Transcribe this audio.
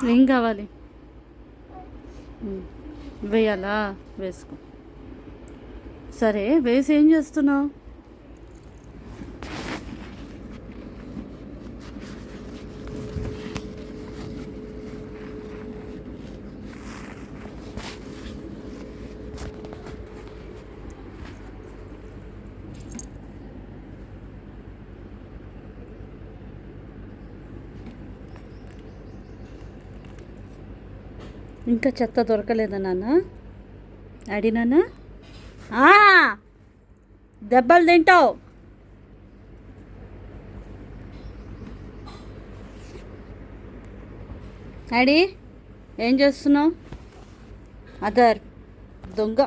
ఏం కావాలి? వేయాలా? వేసుకో. సరే వేసి ఏం చేస్తున్నావు? ఇంకా చెత్త దొరకలేదా నాన్న? అడినానా? దెబ్బలు తింటావు. అడి ఏం చేస్తున్నావు? అదర్ దొంగ